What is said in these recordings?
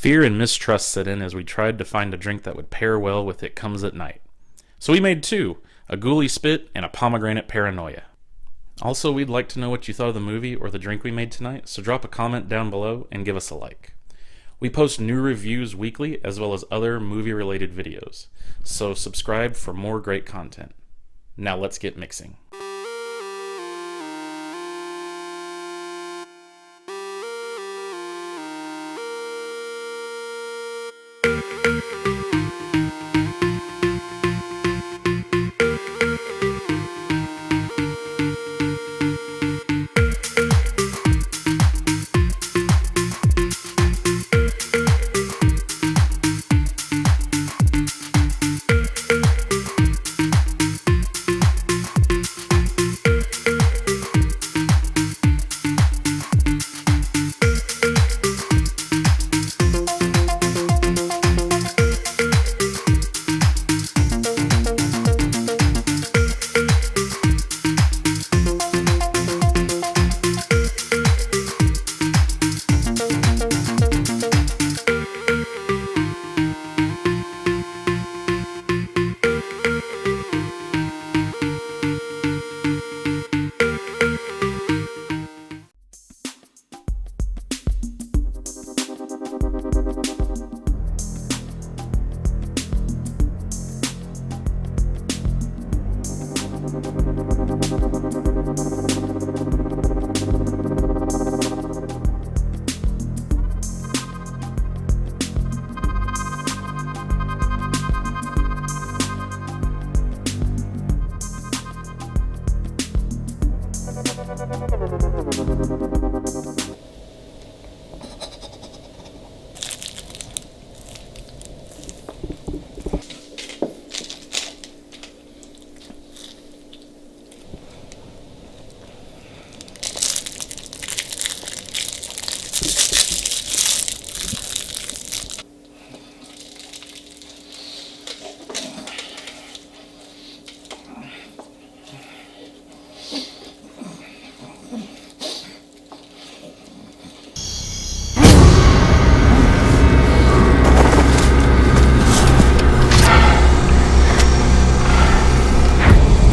Fear and mistrust set in as we tried to find a drink that would pair well with It Comes at Night. So we made two, a ghoulie spit and a pomegranate paranoia. Also, we'd like to know what you thought of the movie or the drink we made tonight, so drop a comment down below and give us a like. We post new reviews weekly as well as other movie-related videos, so subscribe for more great content. Now let's get mixing.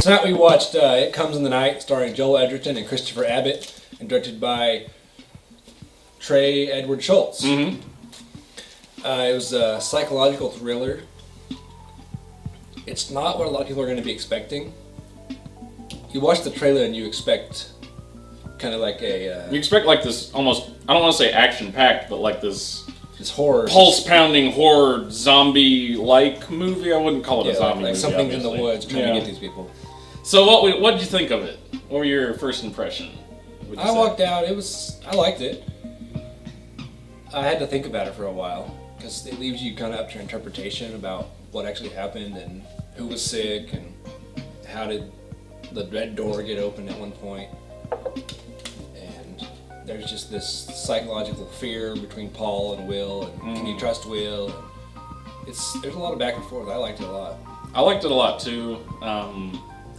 Tonight we watched It Comes in the Night, starring Joel Edgerton and Christopher Abbott, and directed by Trey Edward Schultz. It was a psychological thriller. It's not what a lot of people are going to be expecting. You watch the trailer and you expect kind of like a... You expect like this almost, I don't want to say action-packed, but like this horror... pulse-pounding horror zombie-like movie. I wouldn't call it a zombie movie, something's in the woods trying to get these people. So what did you think of it? What were your first impression? I walked out, I liked it. I had to think about it for a while, because it leaves you kind of up to your interpretation about what actually happened and who was sick and how did the red door get open at one point. And there's just this psychological fear between Paul and Will, and can you trust Will? There's a lot of back and forth. I liked it a lot. I liked it a lot too.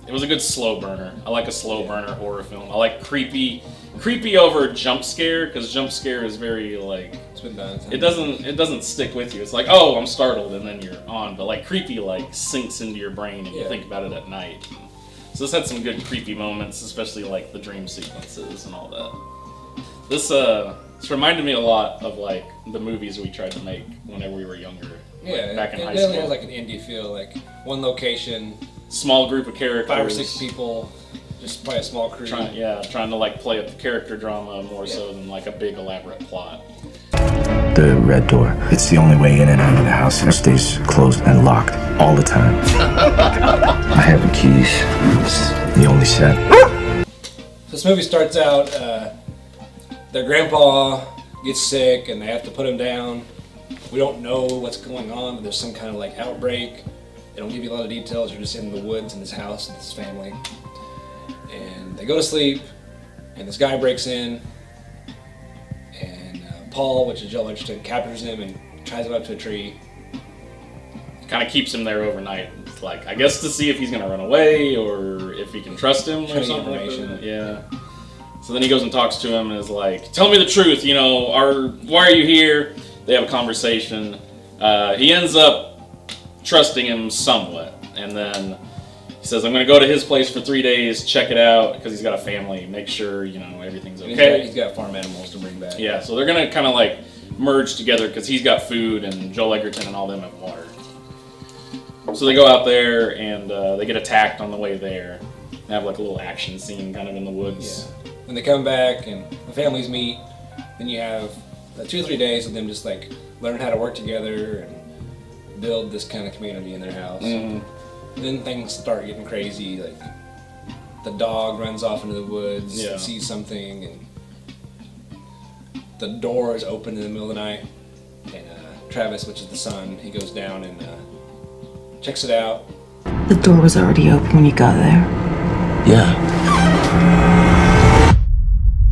It was a good slow burner. I like a slow burner horror film. I like creepy over jump scare, because jump scare is very like, it's been done. It doesn't stick with you. It's like, oh, I'm startled, and then you're on. But like creepy like sinks into your brain and you think about it at night. So this had some good creepy moments, especially like the dream sequences and all that. This reminded me a lot of like the movies we tried to make whenever we were younger. Yeah, back in high school. It definitely has like an indie feel, like one location, small group of characters, 5 or 6 people, just probably a small crew. Trying to like play up the character drama more so than like a big elaborate plot. The red door, it's the only way in and out of the house. It stays closed and locked all the time. I have the keys. It's the only set. This movie starts out, their grandpa gets sick and they have to put him down. We don't know what's going on, but there's some kind of like outbreak. They don't give you a lot of details. You're just in the woods in this house with this family. And they go to sleep, and this guy breaks in, and Paul, which is Joel Edgerton, captures him and ties him up to a tree. Kind of keeps him there overnight. It's like, I guess to see if he's going to run away or if he can trust him or something like that. Yeah. So then he goes and talks to him and is like, tell me the truth, you know, why are you here? They have a conversation. He ends up trusting him somewhat, and then he says, "I'm going to go to his place for 3 days, check it out, because he's got a family, make sure everything's okay." He's got farm animals to bring back. Yeah, so they're going to kind of like merge together because he's got food and Joel Edgerton and all them have water. So they go out there and they get attacked on the way there. They have like a little action scene kind of in the woods. Yeah. When they come back and the families meet, then you have 2 or 3 days of them just like learn how to work together and build this kind of community in their house. Then things start getting crazy. Like the dog runs off into the woods and sees something, and the door is open in the middle of the night. And Travis, which is the son, he goes down and checks it out. The door was already open when you got there. Yeah.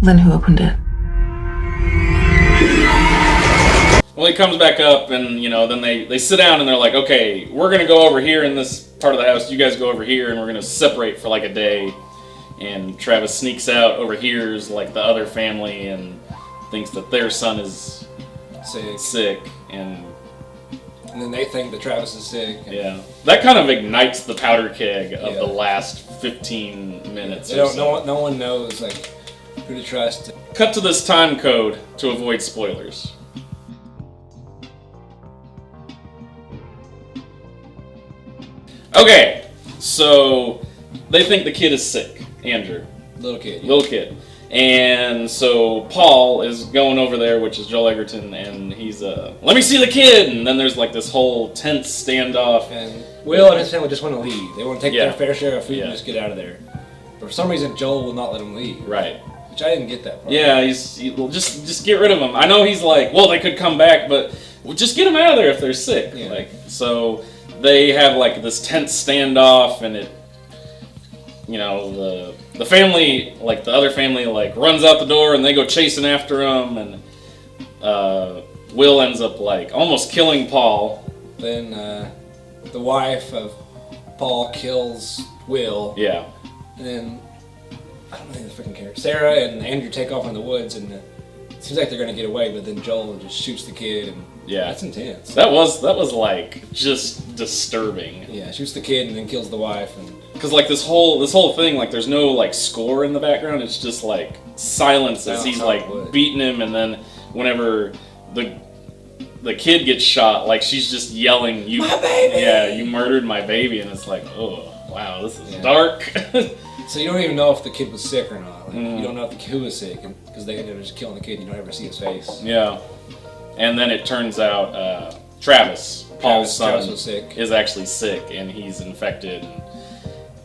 Then who opened it? Well, he comes back up and, then they sit down and they're like, okay, we're going to go over here in this part of the house. You guys go over here and we're going to separate for like a day. And Travis sneaks out, overhears like the other family and thinks that their son is sick and then they think that Travis is sick. Yeah. That kind of ignites the powder keg of the last 15 minutes. No one knows like who to trust. Cut to this time code to avoid spoilers. Okay, so they think the kid is sick, Andrew. Little kid. Little kid. And so Paul is going over there, which is Joel Edgerton, and he's let me see the kid! And then there's like this whole tense standoff. And Will and his family just want to leave. They want to take their fair share of food and just get out of there. But for some reason, Joel will not let them leave. Right. Which I didn't get that part. Yeah, just get rid of him. I know he's like, well, they could come back, but just get them out of there if they're sick. Yeah. Like, so they have like this tense standoff, and it, the family, like the other family, like runs out the door, and they go chasing after him, and Will ends up like almost killing Paul. Then the wife of Paul kills Will. Yeah. And then I don't think the freaking care. Sarah and Andrew take off in the woods, and it seems like they're gonna get away, but then Joel just shoots the kid, and that's intense. That was like just disturbing. Yeah, shoots the kid and then kills the wife, and because like this whole thing, like there's no like score in the background. It's just like silence as he's like beating him, and then whenever the kid gets shot, like she's just yelling, "You, my baby! Yeah, you murdered my baby!" And it's like, oh wow, this is dark. So you don't even know if the kid was sick or not. Like, you don't know if the kid was sick, because they ended up just killing the kid. You don't ever see his face. Yeah, and then it turns out Travis, Paul's son, was sick. is actually sick, and he's infected,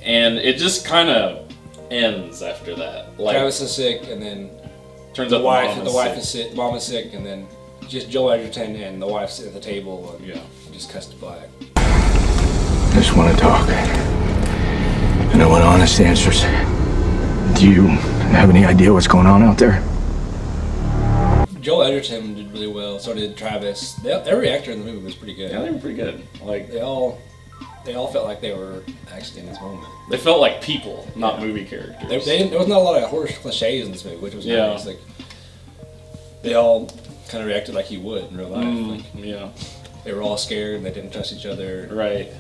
and it just kind of ends after that. Like, Travis is sick, and then turns the out wife is sick. Mom is sick, and then just Joel Edgerton and the wife's at the table, and just cuts to black. I just want to talk. And I want honest answers. Do you have any idea what's going on out there? Joel Edgerton did really well. So did Travis. Every actor in the movie was pretty good. Yeah, they were pretty good. Like they all felt like they were actually in this moment. They felt like people, not movie characters. There was not a lot of horror cliches in this movie, which was nice. Like they all kind of reacted like you would in real life. They were all scared and they didn't trust each other. Right.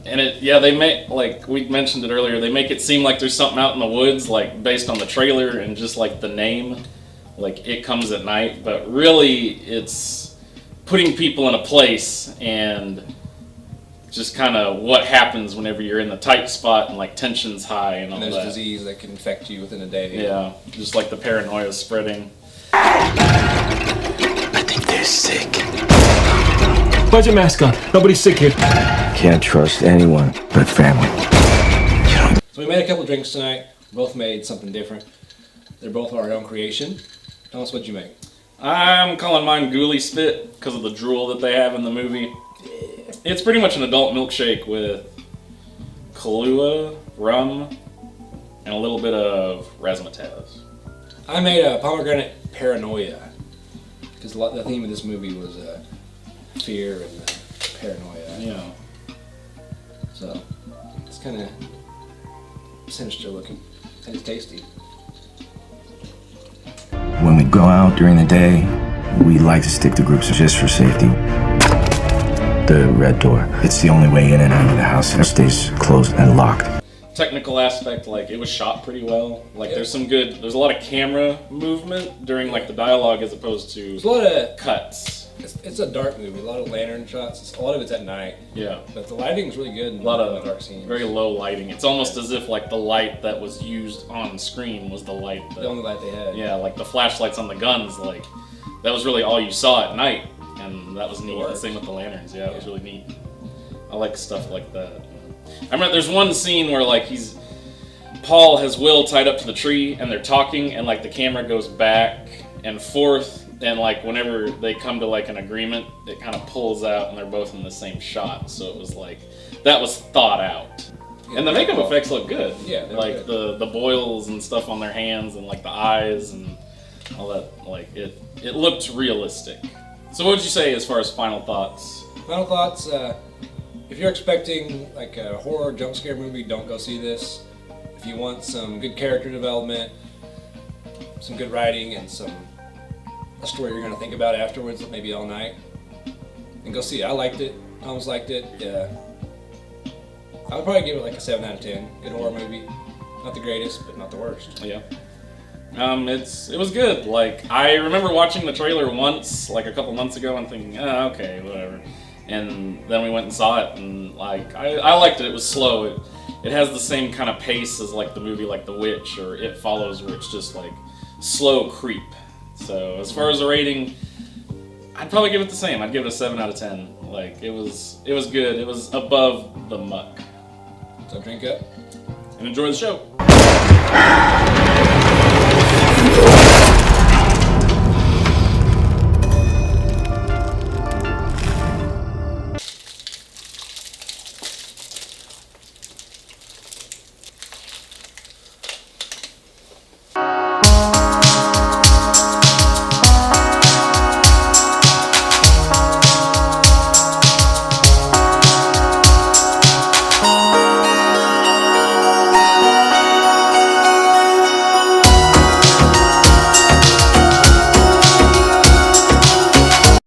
And they make, like we mentioned it earlier, they make it seem like there's something out in the woods, like based on the trailer and just like the name, like It Comes at Night, but really it's putting people in a place and just kind of what happens whenever you're in the tight spot and like tension's high and all that. There's disease that can infect you within a day. Yeah, just like the paranoia spreading. I think they're sick. Put your mask on. Nobody's sick here. Can't trust anyone but family. So we made a couple drinks tonight. Both made something different. They're both our own creation. Tell us what you make. I'm calling mine Ghoulie Spit because of the drool that they have in the movie. It's pretty much an adult milkshake with Kahlua, rum, and a little bit of razzmatazz. I made a pomegranate paranoia because the theme of this movie was fear and paranoia. Yeah. So it's kind of sinister looking and it's tasty. When we go out during the day, We like to stick to groups just for safety. The red door. It's the only way in and out of the house. It stays closed and locked. Technical aspect, like it was shot pretty well. Like there's a lot of camera movement during like the dialogue as opposed to There's a lot of cuts. It's a dark movie. A lot of lantern shots. A lot of it's at night. Yeah. But the lighting's really good. A lot of dark scenes. very low lighting. It's almost as if like the light that was used on screen was the light that, The only light they had. yeah, like the flashlights on the guns, like that was really all you saw at night, and that was neat. The same with the lanterns. Yeah, it was really neat. I like stuff like that. I remember there's one scene where like Paul has Will tied up to the tree and they're talking and like the camera goes back and forth and like whenever they come to like an agreement it kind of pulls out and they're both in the same shot, so it was like that was thought out. Yeah, and the makeup effects look good. Yeah, like good. the boils and stuff on their hands and like the eyes and all that, like it looked realistic. So what would you say as far as final thoughts? Final thoughts. If you're expecting like a horror jump scare movie, don't go see this. If you want some good character development, some good writing, and a story you're gonna think about afterwards, maybe all night, then go see it. I liked it. I almost liked it. Yeah. I would probably give it like a 7 out of 10. Good horror movie. Not the greatest, but not the worst. Yeah. It was good. Like I remember watching the trailer once, like a couple months ago, and thinking, oh, okay, whatever. And then we went and saw it, and like I liked it. It was slow. It has the same kind of pace as like the movie like The Witch or It Follows, where it's just like slow creep. So as far as a rating, I'd probably give it the same. I'd give it a 7 out of 10. Like it was good. It was above the muck. So drink up And enjoy the show.